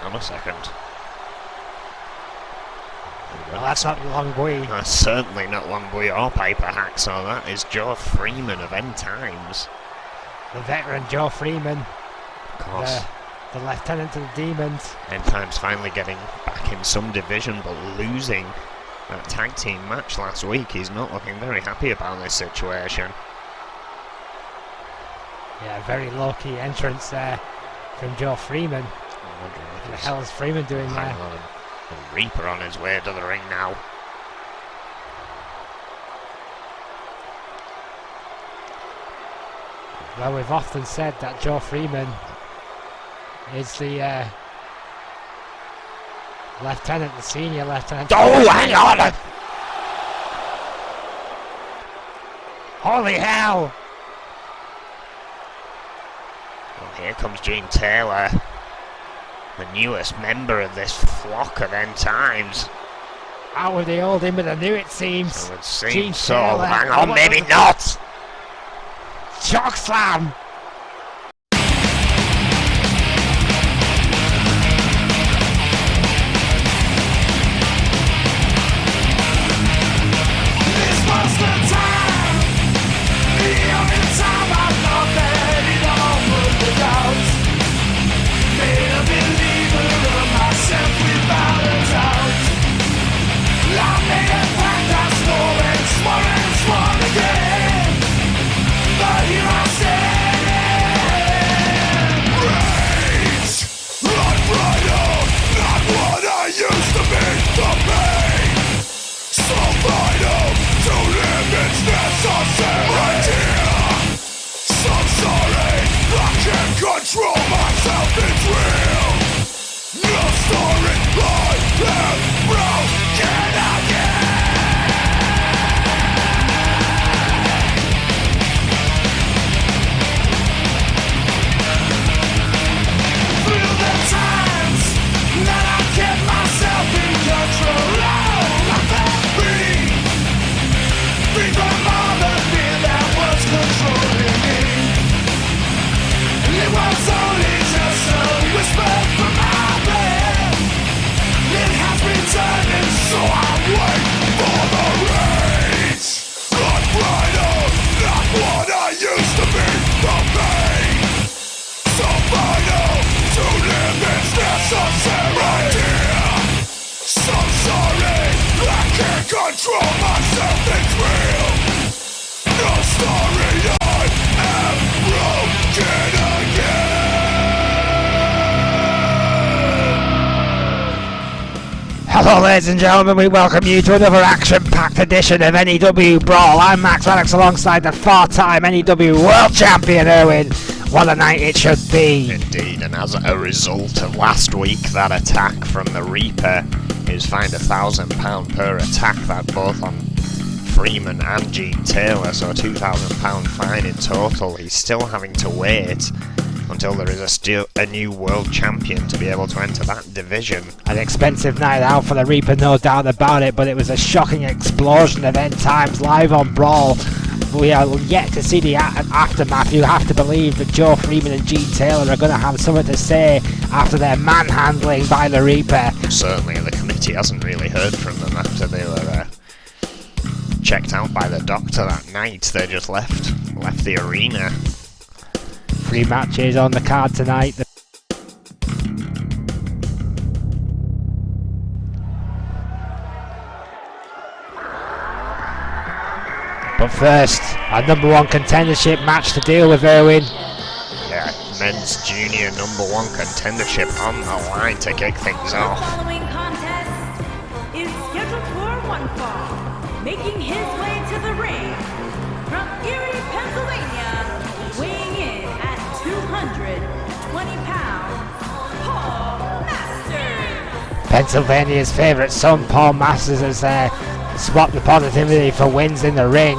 on a second. Well, that's not Long Bui. That's certainly not Long Bui or Piper Hacksaw. That is Joe Freeman of End Times. The veteran Joe Freeman. Of course. The lieutenant of the Demons. End Times finally getting back in some division, but losing that tag team match last week. He's not looking very happy about this situation. Yeah, very low-key entrance there from Joe Freeman. What the hell is Freeman doing there? The Reaper on his way to the ring now. Well, we've often said that Joe Freeman is the lieutenant, the senior lieutenant. Oh, hang on! Holy hell! Well, here comes Gene Taylor, the newest member of this flock of End Times. Out with the old in with the new, it seems. It would seem Gene so. Taylor. Hang on, maybe not! Shock slam! Control myself, it's real. No story, I am broken again. Feel the times that I kept myself in control. I felt free from all the fear that was controlling me. It was only just a whisper from my bed. It has been turning, so I wait for the rage. I'm brighter, not what I used to be. The pain, so vital to live is necessary. Dear, so sorry, I can't control myself. It's real. No story, I am broken again. Hello ladies and gentlemen, we welcome you to another action-packed edition of NEW Brawl. I'm Max Alex alongside the four-time NEW World Champion Irvin. What a night it should be. Indeed, and as a result of last week, that attack from the Reaper is fined £1,000 per attack, that both on Freeman and Gene Taylor, so a £2,000 fine in total. He's still having to wait until there is a new world champion to be able to enter that division. An expensive night out for the Reaper, no doubt about it, but it was a shocking explosion of End Times live on Brawl. We are yet to see the aftermath. You have to believe that Joe Freeman and Gene Taylor are going to have something to say after their manhandling by the Reaper. Certainly the committee hasn't really heard from them after they were checked out by the doctor that night. They just left the arena. 3 matches on the card tonight. But first, our number one contendership match to deal with, Irvin. Yeah, men's junior number one contendership on the line to kick things The off. following contest is scheduled for one fall, making his way to the ring from Erie, Pennsylvania, weighing in at 220 pounds, Paul Masters. Pennsylvania's favourite son, Paul Masters, has swapped the positivity for wins in the ring.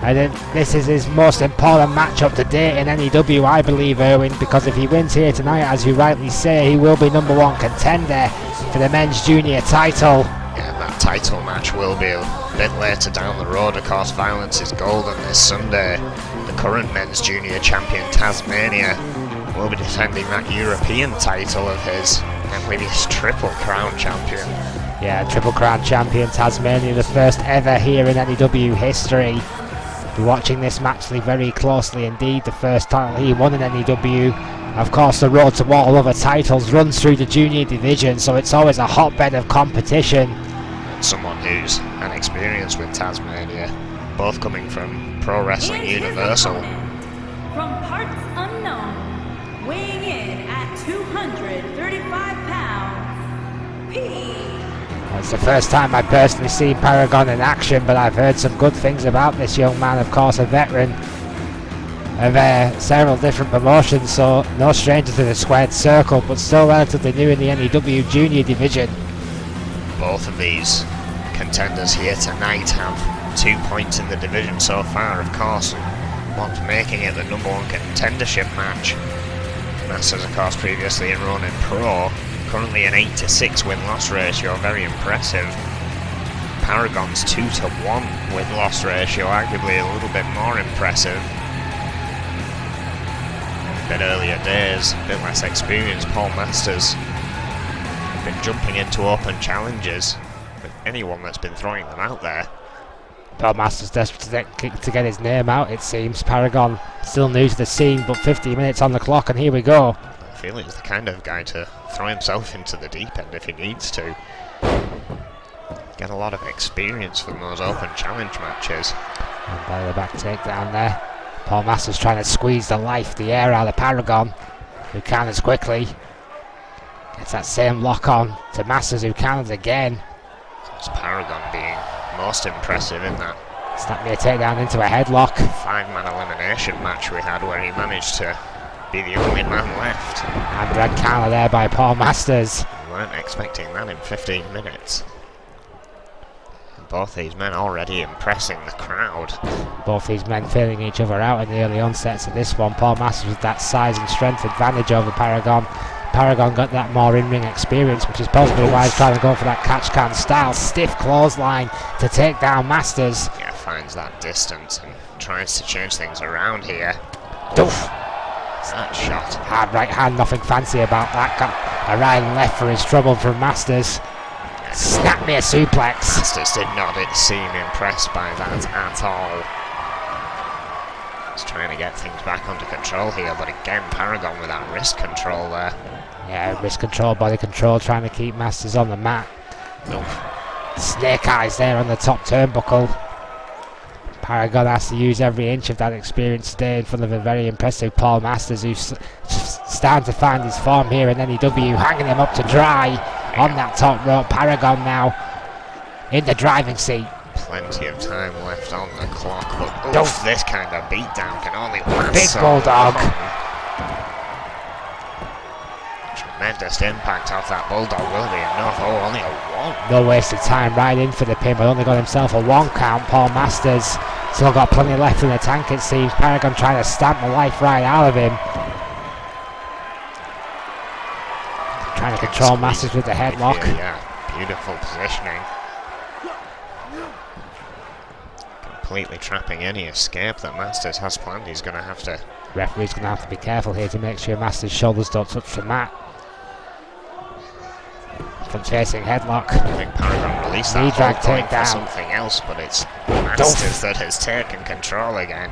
And this is his most important matchup to date in NEW, I believe, Irvin, because if he wins here tonight, as you rightly say, he will be number one contender for the men's junior title. Yeah, that title match will be a bit later down the road. Of course, Violence is Golden this Sunday. The current men's junior champion, Tasmania, will be defending that European title of his. can't believe he's Triple Crown champion. Yeah, Triple Crown champion Tasmania, the first ever here in NEW history. We're watching this match very closely indeed. The first title he won in NEW. Of course, the road to all other titles runs through the junior division, so it's always a hotbed of competition. Someone who's an experience with Tasmania, both coming from Pro Wrestling And his Universal. opponent, from parts unknown, weighing in at 235 pounds, P. Well, it's the first time I've personally seen Paragon in action, but I've heard some good things about this young man. Of course, a veteran of several different promotions, so no stranger to the squared circle, but still relatively new in the NEW junior division. Both of these contenders here tonight have 2 points in the division so far, of course, and one's making it the #1 contendership match. Masters, of course, previously in Ronin Pro, currently an 8-6 win-loss ratio, very impressive. Paragon's 2-1 win-loss ratio, arguably a little bit more impressive. A bit earlier days, a bit less experience. Paul Masters been jumping into open challenges with anyone that's been throwing them out there. Paul Masters desperate to get his name out, it seems. Paragon still new to the scene, but 15 minutes on the clock, and here we go. I feel he's the kind of guy to throw himself into the deep end if he needs to. Get a lot of experience from those open challenge matches. And by the back takedown there. Paul Masters trying to squeeze the air out of Paragon, who counters quickly. Gets that same lock on to Masters, who counters again. It's Paragon being most impressive in that Snap me a takedown into a headlock. 5-man elimination match we had where he managed to be the only man left. And red counter there by Paul Masters. We weren't expecting that in 15 minutes. And both these men already impressing the crowd. Both these men feeling each other out in the early onsets of this one. Paul Masters with that size and strength advantage over Paragon. Paragon got that more in-ring experience, which is possibly why he's trying to go for that catch-can style. Stiff clothesline to take down Masters. Yeah, finds that distance and tries to change things around here. Doof. That shot. Hard right hand, nothing fancy about that. Got a right and left for his trouble from Masters. Snap me a suplex. Masters did not seem impressed by that at all. He's trying to get things back under control here, but again, Paragon with that wrist control there. Yeah, wrist control, body control, trying to keep Masters on the mat. Nope. Snake eyes there on the top turnbuckle. Paragon has to use every inch of that experience today in front of a very impressive Paul Masters, who's starting to find his form here in NEW, hanging him up to dry on that top rope. Paragon now in the driving seat. Plenty of time left on the clock, but oof, this kind of beatdown can only last Big so bulldog. long. Tremendous impact off that bulldog will be enough. Oh, only a 1. No wasted time, right in for the pin, but only got himself a 1 count. Paul Masters still got plenty left in the tank, it seems. Paragon trying to stamp the life right out of him. Trying to control Masters with the headlock. Yeah, beautiful positioning. Completely trapping any escape that Masters has planned. He's going to have to... Referee's going to have to be careful here to make sure Masters' shoulders don't touch the mat. From chasing headlock. I think Paragon released that Knee drag hold point for takedown. something else, but it's Masters that has taken control again.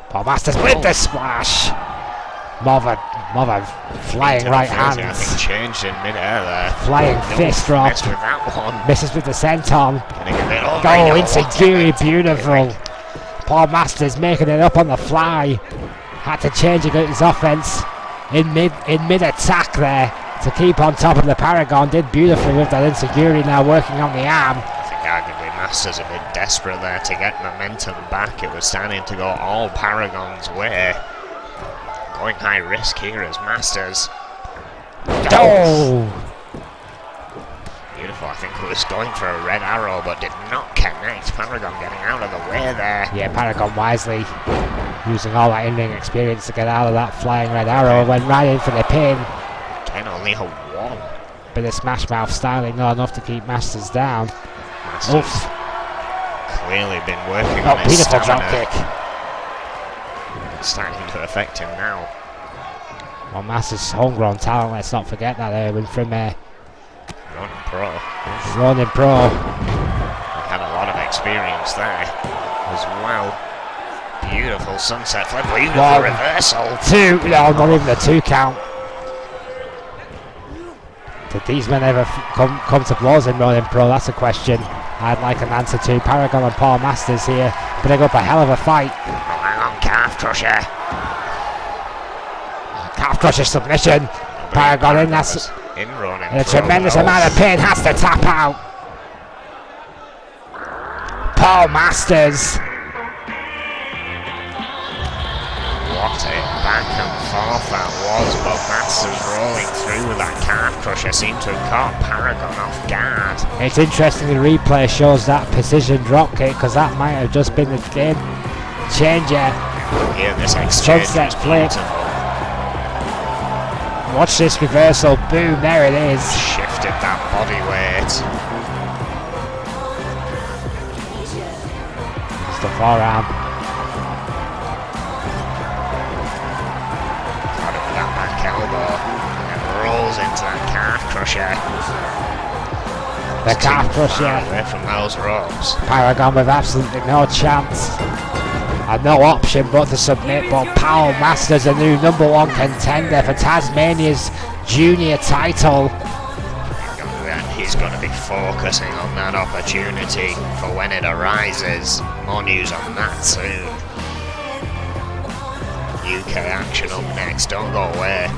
Paul Masters with the splash. More of a flying right hand. I think changed in mid-air there. Flying fist drop. Missed with that one. Misses with the senton. Getting a bit over. Go into Giri, beautiful. Paul Masters making it up on the fly. Had to change his offense in mid attack there to keep on top of the Paragon. Did beautifully with that insecurity, now working on the arm. I think arguably Masters a bit desperate there to get momentum back. It was starting to go all Paragon's way. Going high risk here as Masters. Oh! Beautiful. I think he was going for a red arrow but did not connect. Paragon getting out of the way there. Yeah, Paragon wisely using all that in-ring experience to get out of that flying red arrow. Went right in for the pin. Again, only a 1. But the smash mouth styling not enough to keep Masters down. Masters clearly been working on his beautiful stamina. drop kick. It's starting to affect him now. Well, Masters homegrown talent, let's not forget that, Irvin, from Ronin Pro. Ronin Pro. Had a lot of experience there as well. Beautiful sunset flip, beautiful Wow. reversal. 2, no, not even a 2 count. Did these men ever come to blows in Ronin Pro? That's a question I'd like an answer to. Paragon and Paul Masters here putting up a hell of a fight. Hang on, calf crusher. Calf crusher submission. Paragon in, that's in Ronin a Pro. tremendous amount of pain, has to tap out. Paul Masters. What a back and forth that was, but Masters rolling through with that calf crusher seemed to have caught Paragon off guard. It's interesting the replay shows that precision drop kick, because that might have just been the game changer. Here, this exchange Sunset is flip. beautiful. Watch this reversal, boom, there it is. Shifted that body weight. It's the forearm. Got it with that back elbow. And rolls into that calf crusher. The Too calf far crusher. away from those ropes. Paragon with absolutely no chance. And no option but to submit, but Paul Masters, a new #1 contender for Tasmania's junior title. And he's going to be focusing on that opportunity for when it arises. More news on that soon. UK action up next, don't go away.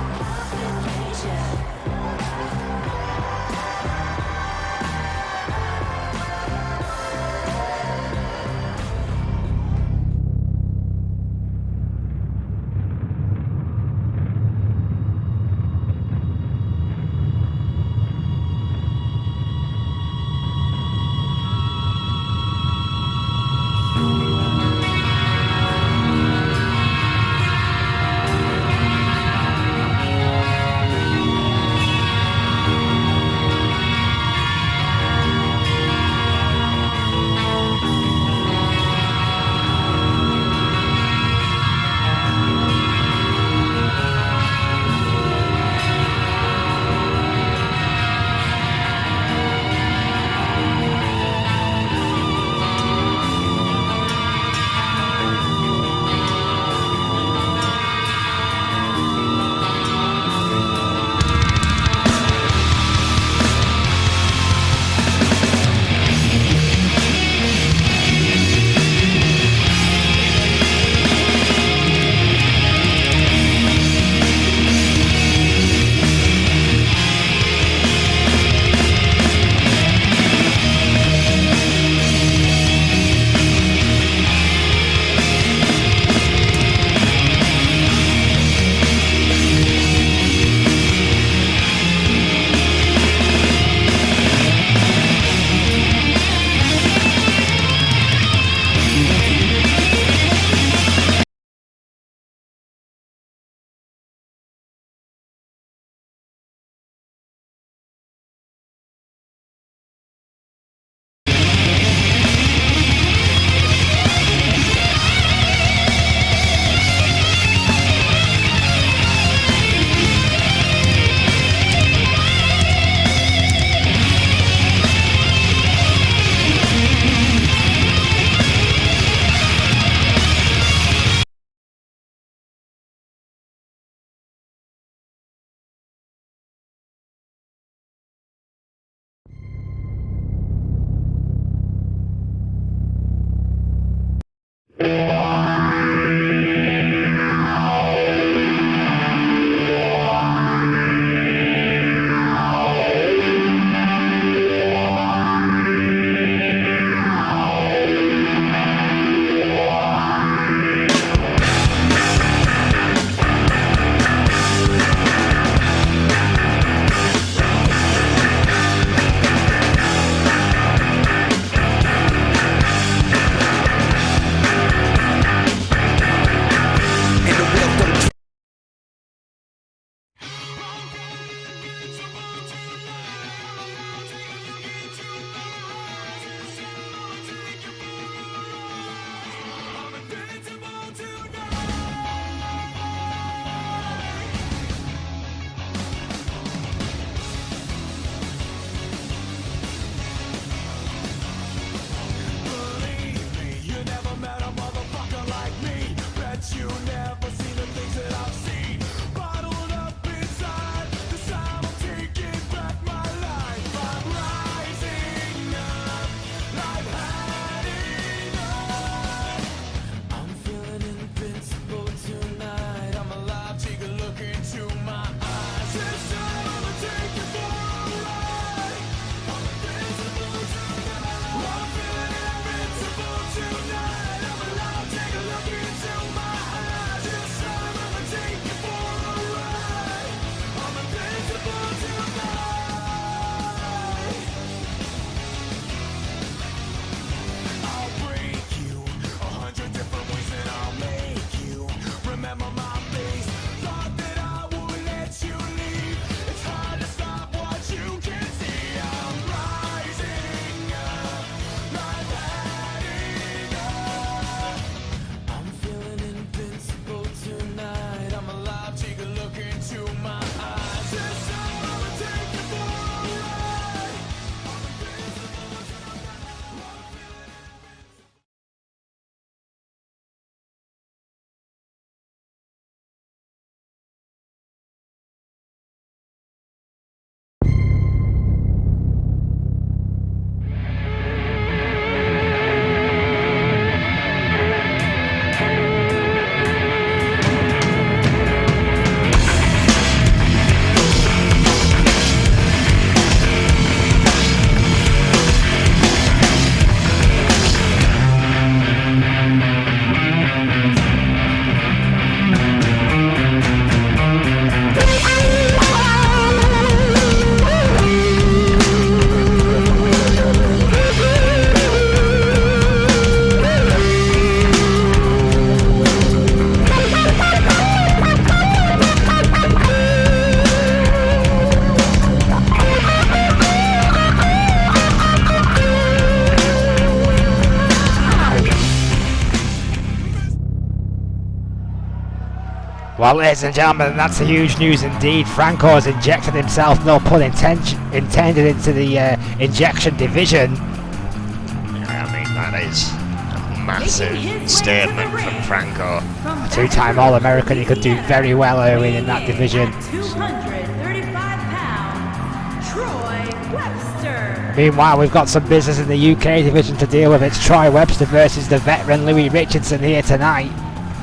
Well, ladies and gentlemen, that's huge news indeed. Franco has injected himself, no pun intended, into the injection division. Yeah, I mean, that is a massive statement from Franco. A two-time All-American, he could do very well, Irwin, in that division. 235 pounds, Troy Webster. Meanwhile, we've got some business in the UK division to deal with. It's Troy Webster versus the veteran Louis Richardson here tonight.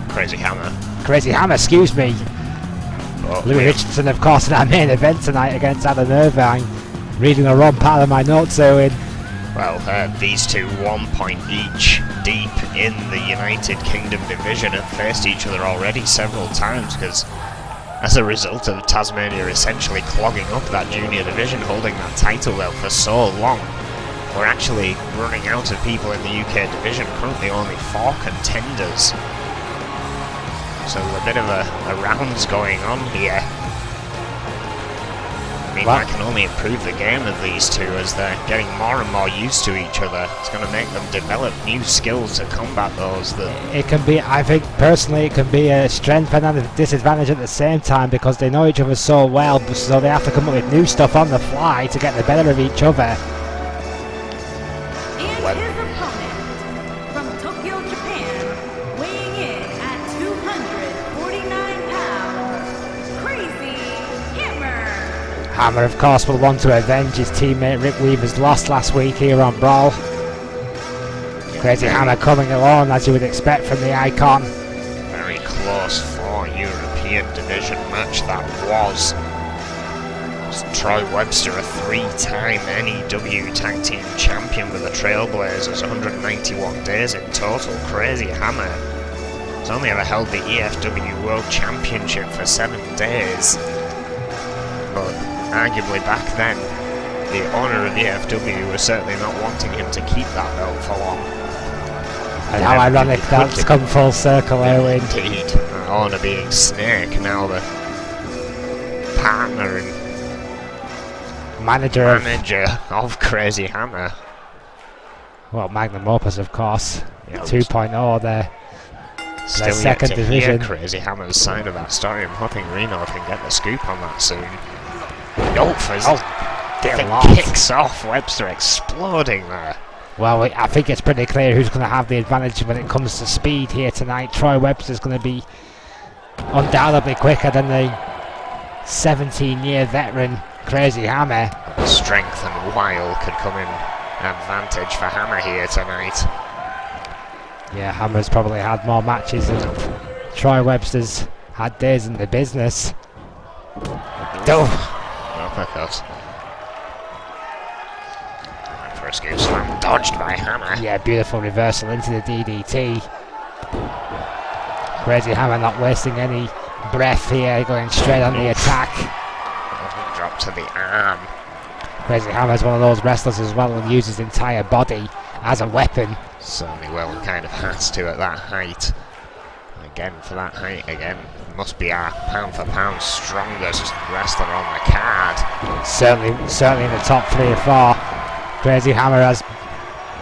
Crazy Hammer. Crazy Hammer, excuse me. But Louis Richardson, of course, in our main event tonight against Adam Irvine. Reading the wrong part of my notes, Owen. well, these two 1 point each deep in the United Kingdom division have faced each other already several times because as a result of Tasmania essentially clogging up that junior division, holding that title belt for so long, we're actually running out of people in the UK division. Currently only 4 contenders. So there's a bit of a rounds going on here. I mean, that can only improve the game of these two as they're getting more and more used to each other. It's going to make them develop new skills to combat those. It can be, I think personally, it can be a strength and a disadvantage at the same time because they know each other so well, so they have to come up with new stuff on the fly to get the better of each other. And his opponent from Tokyo, Japan, weighing in at 249 pounds, Crazy Hammer. Hammer, of course, will want to avenge his teammate Rick Weaver's loss last week here on Brawl. Crazy Hammer coming along as you would expect from the icon. Very close for European division match that was. Troy Webster, a 3-time NEW Tag Team Champion with the Trailblazers, 191 days in total. Crazy Hammer has only ever held the EFW World Championship for 7 days. But arguably back then, the owner of EFW was certainly not wanting him to keep that belt for long. And how ironic that's come full circle, Owen. Indeed. The owner being Snake, now the partner and Manager of Crazy Hammer. Well, Magnum Opus, of course. Yeah, 2.0 there. Still second yet to division. hear Crazy Hammer's side of that story. I'm hoping Reno can get the scoop on that soon. Nope, as the kicks off, Webster exploding there. Well, I think it's pretty clear who's going to have the advantage when it comes to speed here tonight. Troy Webster's going to be undoubtedly quicker than the 17-year veteran Crazy Hammer. Strength and wile could come in advantage for Hammer here tonight. Yeah, Hammer's probably had more matches than Troy Webster's had days in the business. Uppercut. For a scoop slam, dodged by Hammer. Yeah, beautiful reversal into the DDT. Crazy Hammer not wasting any breath here, going straight on the attack. Drop to the arm. Crazy Hammer's one of those wrestlers as well who uses his entire body as a weapon. Certainly well kind of has to at that height. Again, for that height again, must be our pound for pound strongest wrestler on the card. Certainly in the top 3 or 4. Crazy Hammer has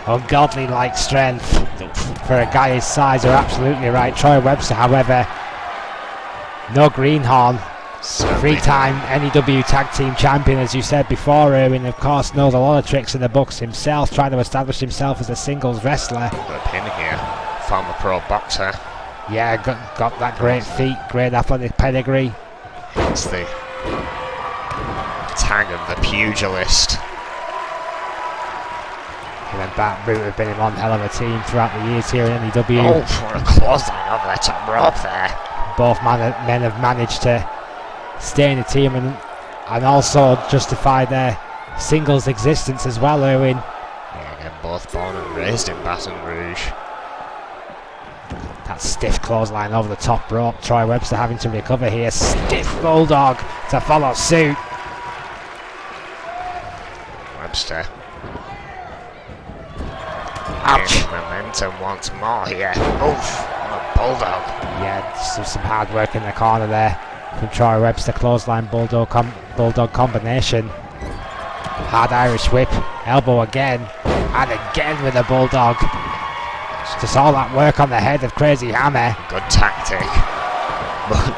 ungodly like strength for a guy his size. You're absolutely right. Troy Webster, however, no greenhorn. 3-time NEW Tag Team Champion, as you said before, Irvin, of course, knows a lot of tricks in the books himself, trying to establish himself as a singles wrestler. The pin here, former pro boxer. Yeah, got that great feet, great athletic pedigree. It's the tag of the pugilist. Him and Bat Brute have been in one hell of a team throughout the years here in NEW. Oh, for a clothesline over the top rope there. Both men have managed to stay in the team and also justify their singles existence as well, Irwin. Yeah, again, both born and raised in Baton Rouge. That stiff clothesline over the top rope. Troy Webster having to recover here. Stiff bulldog to follow suit. Webster. Ouch. Gaining momentum once more here. Oof, what a bulldog. Yeah, some hard work in the corner there from Troy Webster. Clothesline bulldog combination. Hard Irish whip. Elbow again. And again with a bulldog. Just all that work on the head of Crazy Hammer. Good tactic. But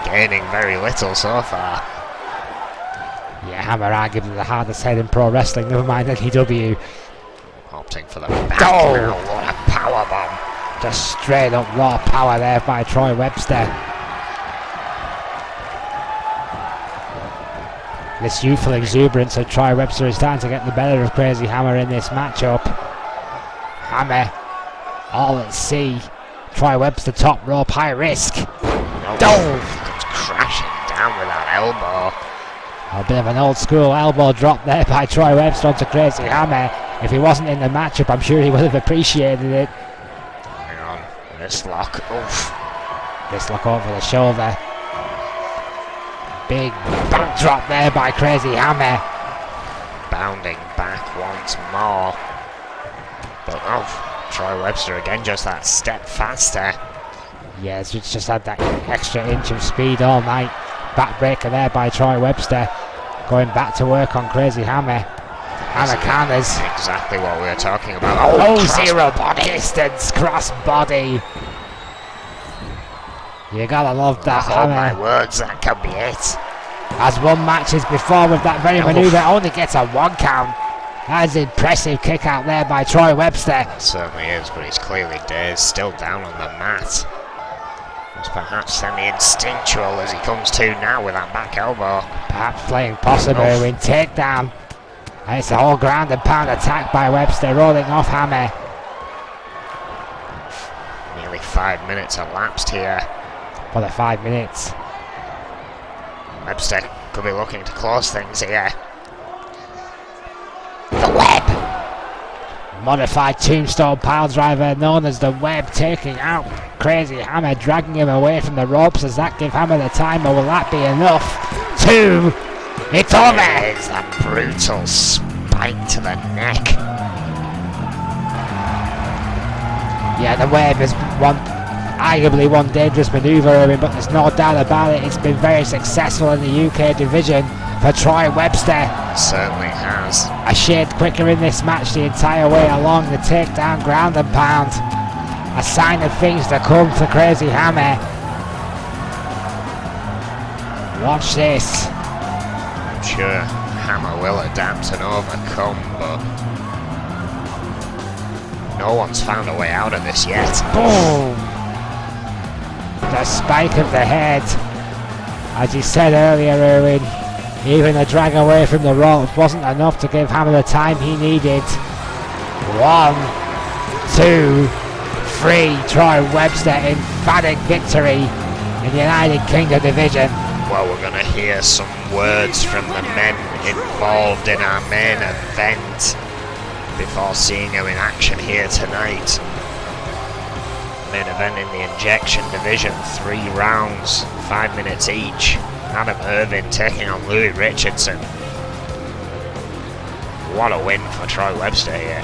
Gaining very little so far. Yeah, Hammer arguably the hardest head in pro wrestling, never mind NEW. Opting for the back now. What a power bomb. Just straight up raw power there by Troy Webster. This youthful exuberance of Troy Webster is starting to get the better of Crazy Hammer in this matchup. Hammer all at sea. Troy Webster top rope, high risk. Comes crashing down with that elbow. A bit of an old school elbow drop there by Troy Webster onto Crazy Hammer. If he wasn't in the matchup, I'm sure he would have appreciated it. Hang on, this lock. Oof. This look over the shoulder. Big backdrop there by Crazy Hammer. Bounding back once more. But Troy Webster again, just that step faster. Yes, it's just had that extra inch of speed all night. Backbreaker there by Troy Webster. Going back to work on Crazy Hammer. Anacondas. Exactly what we were talking about. Zero body distance, cross body. You gotta love that Hammer. My words, that could be it. Has won matches before with that very manoeuvre, only gets a 1 count. That is an impressive kick out there by Troy Webster. It certainly is, but he's clearly dazed, still down on the mat. It's perhaps semi-instinctual as he comes to now with that back elbow. Perhaps playing possible in takedown. And it's a whole ground and pound attack by Webster, rolling off Hammer. Nearly 5 minutes elapsed here. For the 5 minutes. Webster could be looking to close things here. The Web! Modified tombstone pile driver known as the Web, taking out Crazy Hammer, dragging him away from the ropes. Does that give Hammer the time, or will that be enough? 2! It's over! There's that brutal spike to the neck. Yeah, the Web has arguably one dangerous manoeuvre, Irvin, but there's no doubt about it. It's been very successful in the UK division for Troy Webster. It certainly has. A shade quicker in this match the entire way along. The takedown, ground and pound. A sign of things to come for Crazy Hammer. Watch this. I'm sure Hammer will adapt and overcome, but no one's found a way out of this yet. Boom! The spike of the head. As you said earlier, Irwin, even the drag away from the rope wasn't enough to give Hammer the time he needed. 1, 2, 3. Troy Webster emphatic victory in the United Kingdom division. Well, we're going to hear some words from the men involved in our main event before seeing them in action here tonight. Main event in the injection division, 3 rounds, 5 minutes each. Adam Irvin taking on Louis Richardson. What a win for Troy Webster here.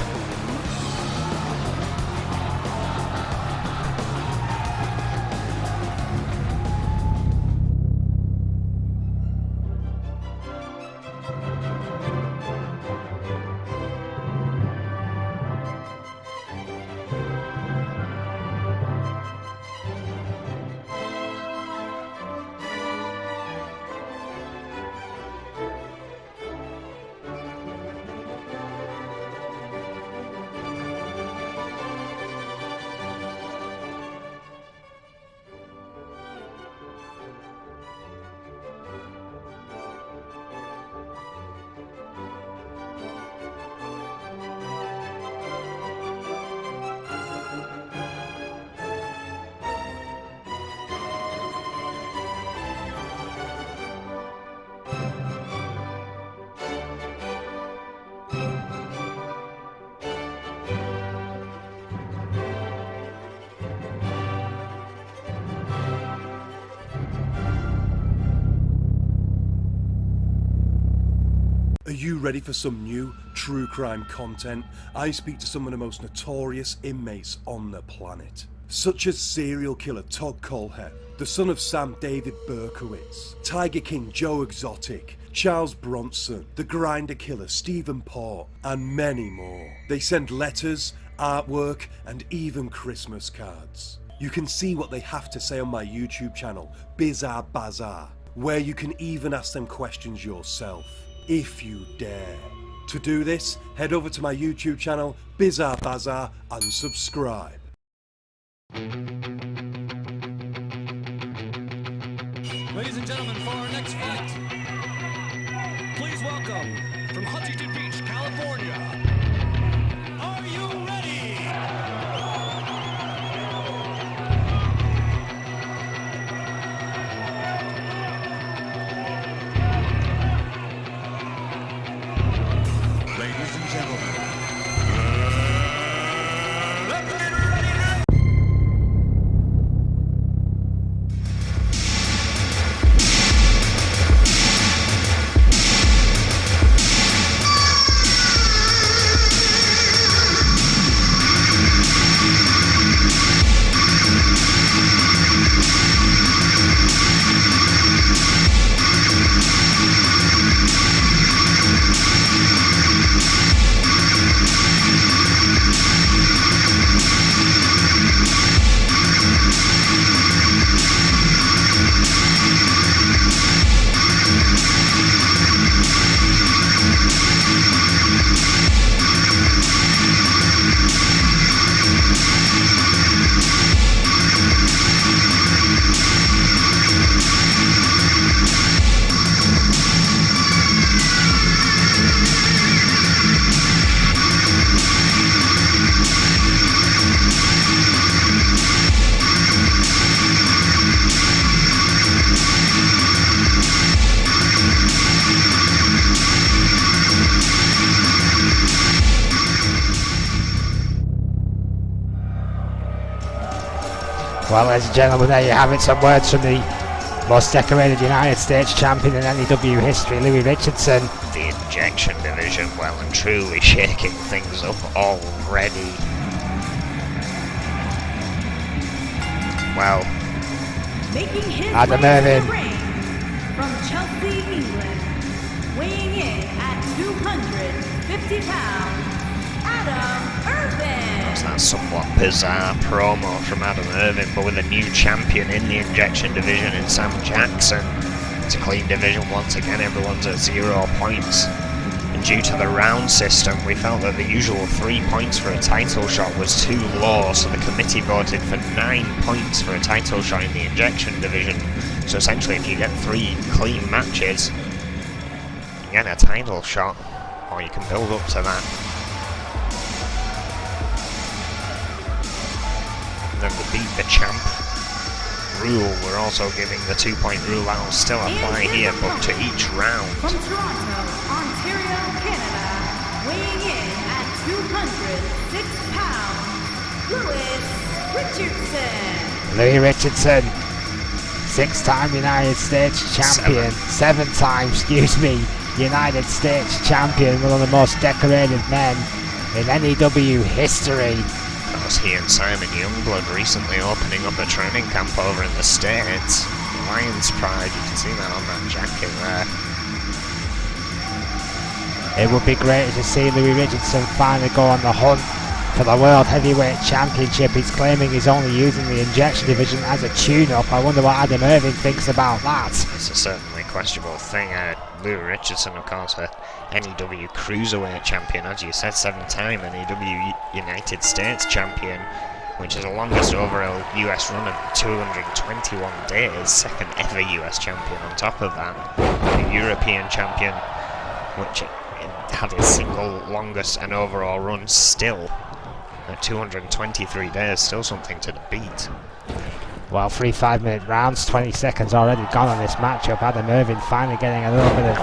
Are you ready for some new true crime content? I speak to some of the most notorious inmates on the planet, such as serial killer Todd Colhead, the son of Sam David Berkowitz, Tiger King Joe Exotic, Charles Bronson, the grinder killer Stephen Port, and many more. They send letters, artwork, and even Christmas cards. You can see what they have to say on my YouTube channel, Bizarre Bazaar, where you can even ask them questions yourself, if you dare. To do this, head over to my YouTube channel, Bizarre Bazaar, and subscribe. Ladies and gentlemen, for our next fight, please welcome from Huntington Beach, California. Are you ready? Ladies and gentlemen, let's get ready to... Well, ladies and gentlemen, there you have it. Some words from the most decorated United States champion in NEW history, Louis Richardson. The injection division well and truly shaking things up already. Well, Making his Adam way to Irvin. the ring from Chelsea, England, weighing in at 250 pounds, Adam Irvin. that's somewhat bizarre promo from Adam Irvin, but with a new champion in the injection division in Sam Jackson. It's a clean division once again, everyone's at 0 points. And due to the round system, we felt that the usual 3 points for a title shot was too low, so the committee voted for 9 points for a title shot in the injection division. So essentially, if you get 3 clean matches, you get a title shot, or you can build up to that. And then the beat the champ rule, we're also giving the 2-point rule. That will still apply here, but to each round. From Toronto, Ontario, Canada, weighing in at 206 pounds, Louis Richardson. Louis Richardson, 6-time United States champion, 7-time, United States champion, one of the most decorated men in NEW history. That was he and Simon Youngblood recently opening up a training camp over in the States. Lions Pride, you can see that on that jacket there. It would be great to see Louis Richardson finally go on the hunt for the World Heavyweight Championship. He's claiming he's only using the injection division as a tune-up. I wonder what Adam Irvin thinks about that. It's a certainly questionable thing. Louis Richardson, of course, a NEW Cruiserweight champion, as you said, 7-time NEW United States champion, which is the longest overall US run of 221 days, second ever US champion on top of that. The European champion, which had its single longest and overall run still at 223 days, still something to beat. Well, 3 5-minute rounds, 20 seconds already gone on this matchup. Adam Irvin finally getting a little bit of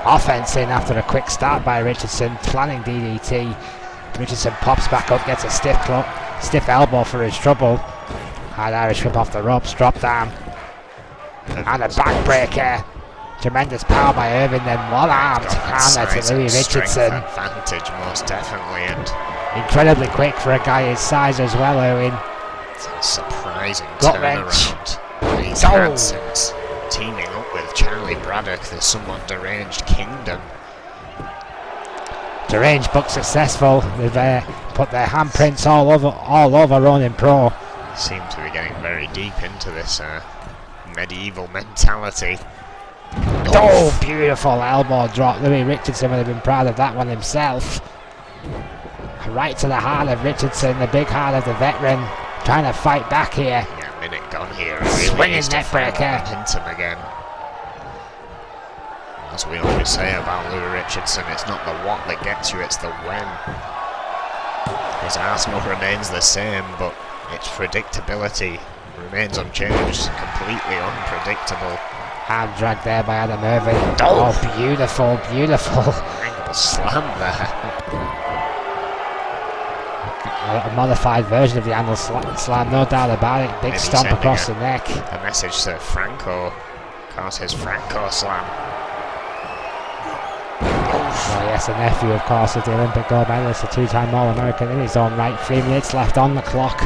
offense in after a quick start by Richardson, planning DDT. Richardson pops back up, gets a stiff elbow for his trouble. Hard Irish whip off the ropes, drop down. And a backbreaker. Tremendous power by Irvin, then one-armed hammer to Louis Richardson. Advantage, most definitely, and incredibly quick for a guy his size as well, Owen. it's a surprising Gut turnaround. He's Oh. had since teaming up with Charlie Braddock, the somewhat deranged Kingdom. Deranged but successful. They've put their handprints all over Ronin Pro. Seem to be getting very deep into this medieval mentality. Oh, beautiful elbow drop. Louis Richardson would have been proud of that one himself. Right to the heart of Richardson, the big heart of the veteran, trying to fight back here. Yeah, minute gone here. Really Swinging needs to find neckbreaker. momentum again. As we always say about Louis Richardson, it's not the what that gets you, it's the when. His arsenal remains the same, but its predictability remains unchanged, completely unpredictable. Arm drag there by Adam Irvin. Oh, beautiful, beautiful. Angle slam there. A modified version of the angle slam, no doubt about it. Big Maybe stomp sending across the neck. A message to Franco. Of course, his Franco slam. Oh yes, a nephew, of course, of the Olympic gold medalist, a two-time All-American in his own right. 3 minutes left on the clock.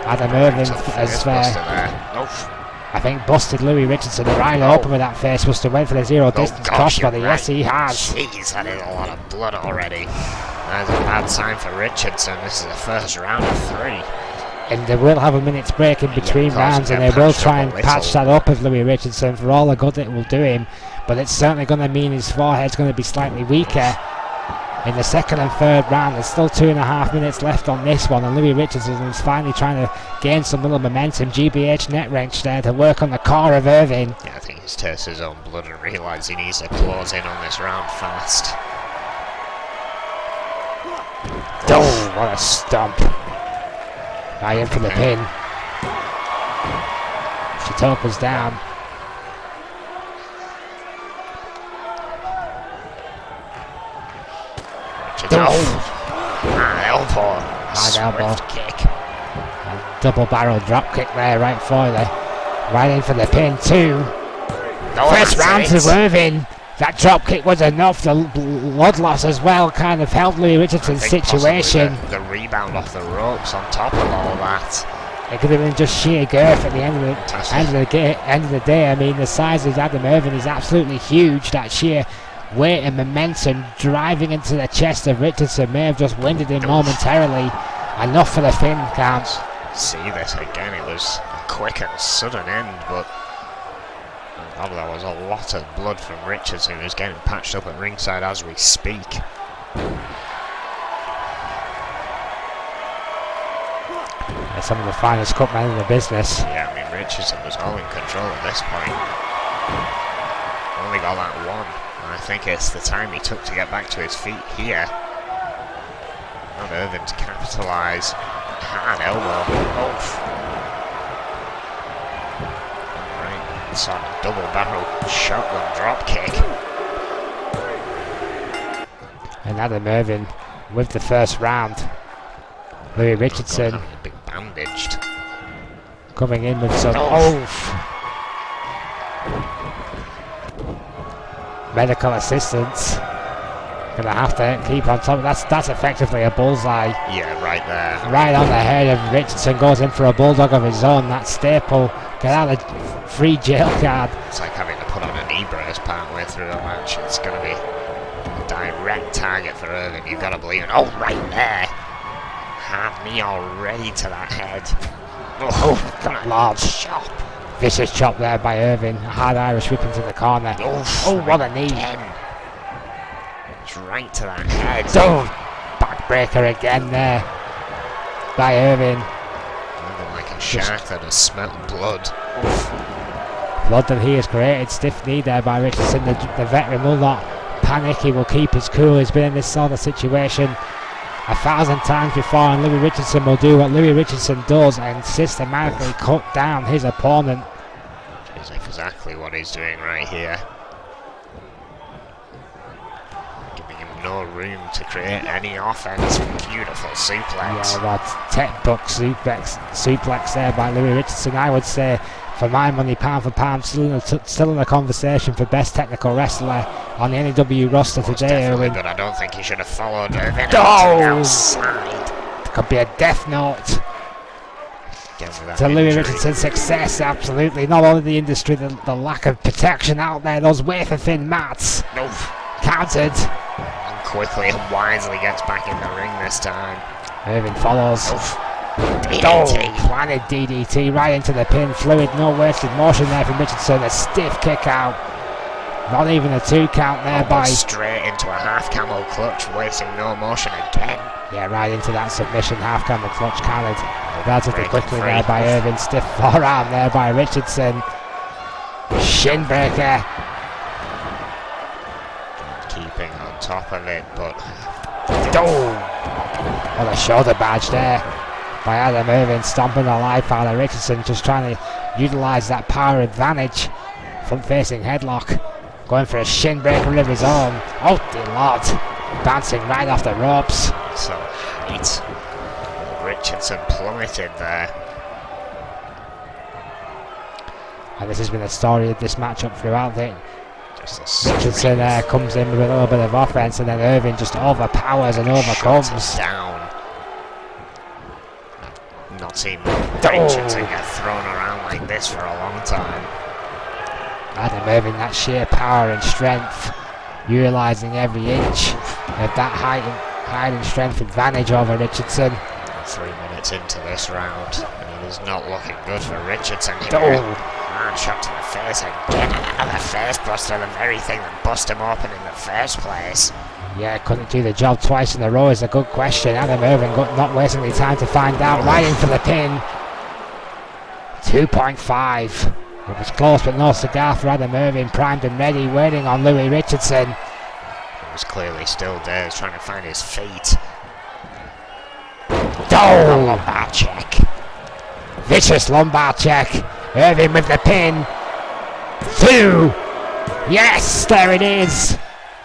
Adam Irvin has, I think, busted Louis Richardson right open with that face buster. Went for the zero distance crossbody. Yes, he has. He's had a lot of blood already. That's a bad sign for Richardson. This is the first round of 3. And they will have a minute's break in between rounds, and they will try and patch that up with Louis Richardson for all the good it will do him. But it's certainly going to mean his forehead's going to be slightly weaker in the second and third round. There's still 2.5 minutes left on this one, and Louis Richardson is finally trying to gain some little momentum. GBH net wrench there to work on the core of Irvin. Yeah, I think he's tasted his own blood and realised he needs to close in on this round fast. Oh, what a stomp. Right in for the pin. Chitopa's down. Elbow. Hard elbow. Swift kick. A double barrel drop kick there, right for the. Right in for the pin, too. First round to Irvin. That drop kick was enough. The blood loss as well kind of helped Louis Richardson's situation. The rebound off the ropes on top of all that. It could have been just sheer girth at the end of the day. I mean, the size of Adam Irvin is absolutely huge. That sheer weight and momentum driving into the chest of Richardson may have just winded him momentarily. Enough for the pin count. See this again. It was a quick and sudden end, but there was a lot of blood from Richardson, who's getting patched up at ringside as we speak. They're some of the finest cut men in the business. Yeah, I mean, Richardson was all in control at this point. Only got that one, and I think it's the time he took to get back to his feet here. Not Irvin to capitalise. Hard elbow. It's on a double barrel shotgun drop kick. And Adam Irvin with the first round. Louis Richardson A bit bandaged. coming in with some medical assistance. Gonna have to keep on top. That's effectively a bullseye. Yeah, right there. Right on the head of Richardson. Goes in for a bulldog of his own. That staple. Get out of free jail card. It's like having to put on a knee brace partway through a match. It's going to be a direct target for Irvin. You've got to believe it. Oh, right there. Hard knee already to that head. That large chop. Vicious chop there by Irvin. A hard Irish whip into the corner. Oh, what a knee. It's right to that head. Backbreaker again there by Irvin. Like a shark that has smelt blood. Blood that he has created. Stiff knee there by Richardson. The veteran will not panic. He will keep his cool. He's been in this sort of situation 1,000 times before, and Louis Richardson will do what Louis Richardson does and systematically cut down his opponent. Which is exactly what he's doing right here. Giving him no room to create any offense. Beautiful suplex. Yeah, that textbook suplex there by Louis Richardson. I would say, for my money, pound for pound, still in the conversation for best technical wrestler on the NEW roster today, Irwin. But I don't think he should have followed Irvin outside. Could be a death note to Louis Richardson's success, absolutely. Not only the industry, the lack of protection out there, those wafer thin mats. Countered. And quickly and wisely gets back in the ring this time. Irvin follows. DDT. Planted DDT right into the pin. Fluid, no wasted motion there from Richardson. A stiff kick out. Not even a 2 count there by... Straight into a half camel clutch, wasting no motion again. Yeah, right into that submission half camel clutch counted relatively Breaking quickly free. there by Irvin. Stiff forearm there by Richardson. Shin breaker. Keeping on top of it, but What a shoulder badge there by Adam Irvin, stomping the life out of Richardson, just trying to utilise that power advantage. Front facing headlock. Going for a shin breaker of his own. Oh dear lord. Bouncing right off the ropes. so height. Richardson plummeted there. And this has been the story of this matchup throughout it. Just a Richardson comes in with a little bit of offense, and then Irvin just overpowers and overcomes. shuts it down. I've not seen Richardson get thrown around like this for a long time. Adam Irvin, that sheer power and strength, utilising every inch of that height and strength advantage over Richardson. 3 minutes into this round, and it is not looking good for Richardson here. Hard shot to the face again, another face buster, the very thing that bust him open in the first place. Yeah, couldn't do the job twice in a row is a good question. Adam Irvin not wasting any time to find out. Right in for the pin. 2.5. It was close, but no cigar for Adam Irvin. Primed and ready, waiting on Louis Richardson. He was clearly still there, he's trying to find his feet. Lumbar check. Vicious lumbar check. Irvin with the pin. 2. Yes, there it is.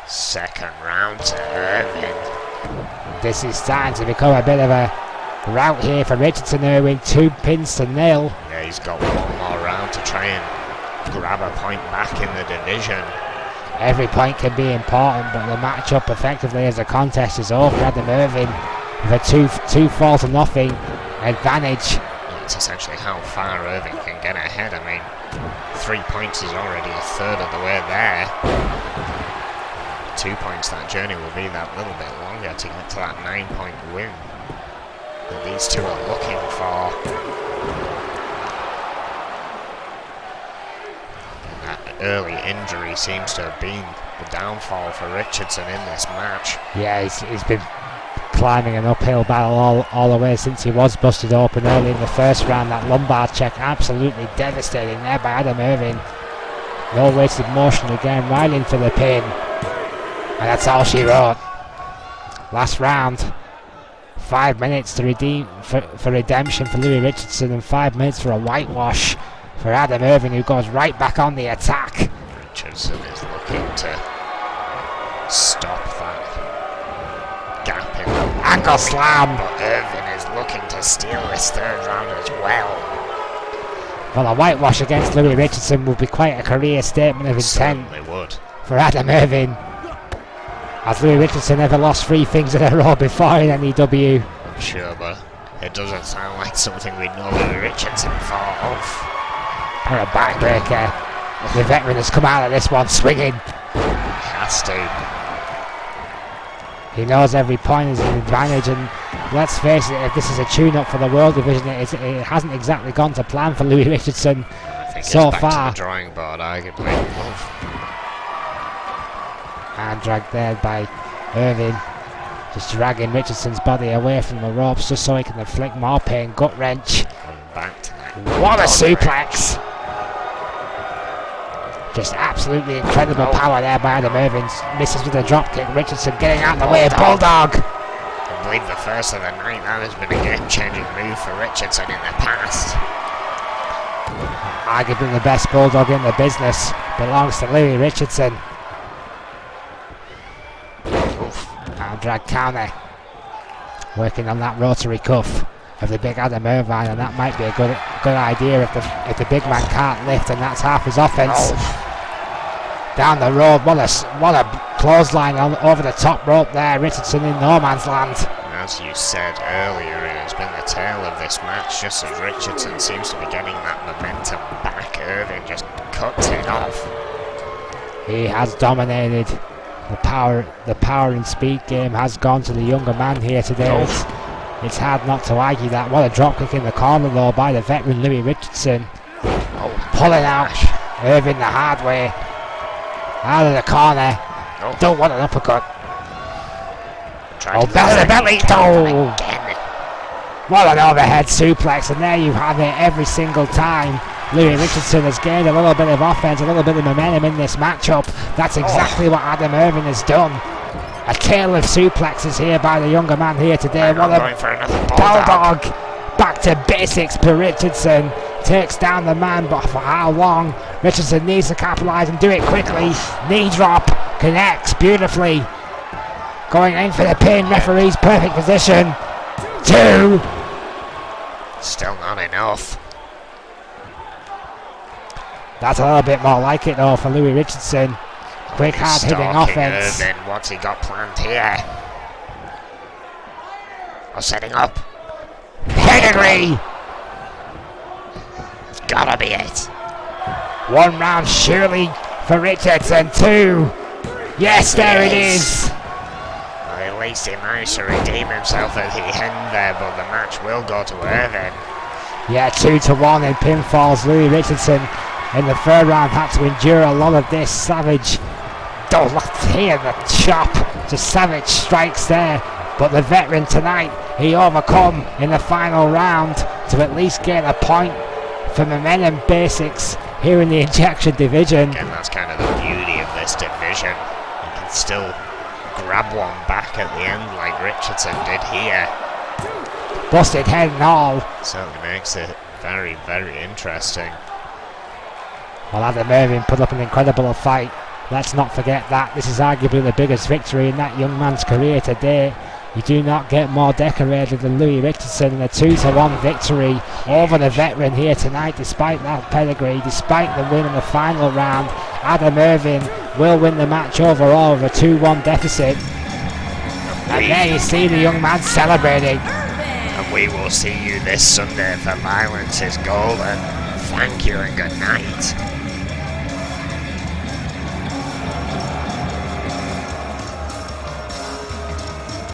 Second round to Irvin. This is starting to become a bit of a rout here for Richardson. Irvin 2 pins to 0. Yeah, he's got one more round to try and grab a point back in the division. Every point can be important, but the matchup effectively as a contest is over. Adam Irvin with a 2 fall to nothing advantage. It's essentially how far Irvin can get ahead. I mean, 3 points is already a third of the way there. 2 points, that journey will be that little bit longer to get to that 9-point win that these two are looking for. And that early injury seems to have been the downfall for Richardson in this match. Yeah, he's been climbing an uphill battle all the way since he was busted open early in the first round. That lumbar check absolutely devastating there by Adam Irvin. No wasted motion again, right in for the pin. And that's all she wrote. Last round. 5 minutes to redeem for redemption for Louis Richardson, and 5 minutes for a whitewash for Adam Irvin, who goes right back on the attack. Richardson is looking to stop that gap in the Ankle slam. but Irvin is looking to steal this third round as well. Well, a whitewash against Louis Richardson would be quite a career statement of intent Certainly would. for Adam Irvin. Has Louis Richardson ever lost 3 things in a row before in NEW? I'm sure, but it doesn't sound like something we know Louis Richardson for. Or a backbreaker. The veteran has come out of this one swinging. Has to. He knows every point is an advantage, and let's face it, if this is a tune-up for the World Division, it hasn't exactly gone to plan for Louis Richardson I think so it's back far. to the drawing board, arguably. And dragged there by Irvin, just dragging Richardson's body away from the ropes just so he can inflict more pain. Gut wrench. Going back to that. What a gut suplex! Just absolutely incredible power there by Adam Irvin. Misses with a drop kick. Richardson getting out of the way. Bulldog! I believe the first of the night. That has been a game-changing move for Richardson in the past. Arguably the best bulldog in the business. Belongs to Louis Richardson. Now drag counter. Working on that rotary cuff of the big Adam Irvine, and that might be a good idea if the big man can't lift, and that's half his offense. Down the road, what a clothesline over the top rope there. Richardson in no man's land. As you said earlier, it has been the tale of this match, just as Richardson seems to be getting that momentum back. Irvin just cuts it off. He has dominated. The power and speed game has gone to the younger man here today. It's hard not to argue that. What a drop kick in the corner though by the veteran Louis Richardson. Pulling out Irvin the hard way. Out of the corner. Don't want an uppercut. Belly to belly. Oh. What an overhead suplex, and there you have it every single time. Louis Richardson has gained a little bit of offense, a little bit of momentum in this matchup. That's exactly what Adam Irvin has done. A tale of suplexes here by the younger man here today. What a bulldog. Back to basics for Richardson. Takes down the man, but for how long? Richardson needs to capitalise and do it quickly. Knee drop. Connects beautifully. Going in for the pin. Referee's perfect position. 2. Still not enough. That's a little bit more like it though for Louis Richardson. Quick, hard-hitting offense. Irvin, what's he got planned here? Oh, setting up. Pedigree! It's gotta be it. 1 round surely for Richardson. 2. Yes, there it is. Well, at least he managed to redeem himself at the end there, but the match will go to Irvin. Yeah, 2-1 in pinfalls. Louis Richardson in the 3rd round had to endure a lot of this. Savage. Oh, look here, the chop. Just savage strikes there. But the veteran tonight, he overcome in the final round to at least get a point for momentum basics here in the injection division. And that's kind of the beauty of this division. You can still grab one back at the end like Richardson did here. Busted head and all. Certainly makes it very, very interesting. Well, Adam Irvin put up an incredible fight. Let's not forget that. This is arguably the biggest victory in that young man's career today. You do not get more decorated than Louis Richardson in a 2-1 victory over the veteran here tonight, despite that pedigree, despite the win in the final round. Adam Irvin will win the match overall with a 2-1 deficit. And there you see the young man celebrating. And we will see you this Sunday for Violence is Golden. Thank you and good night.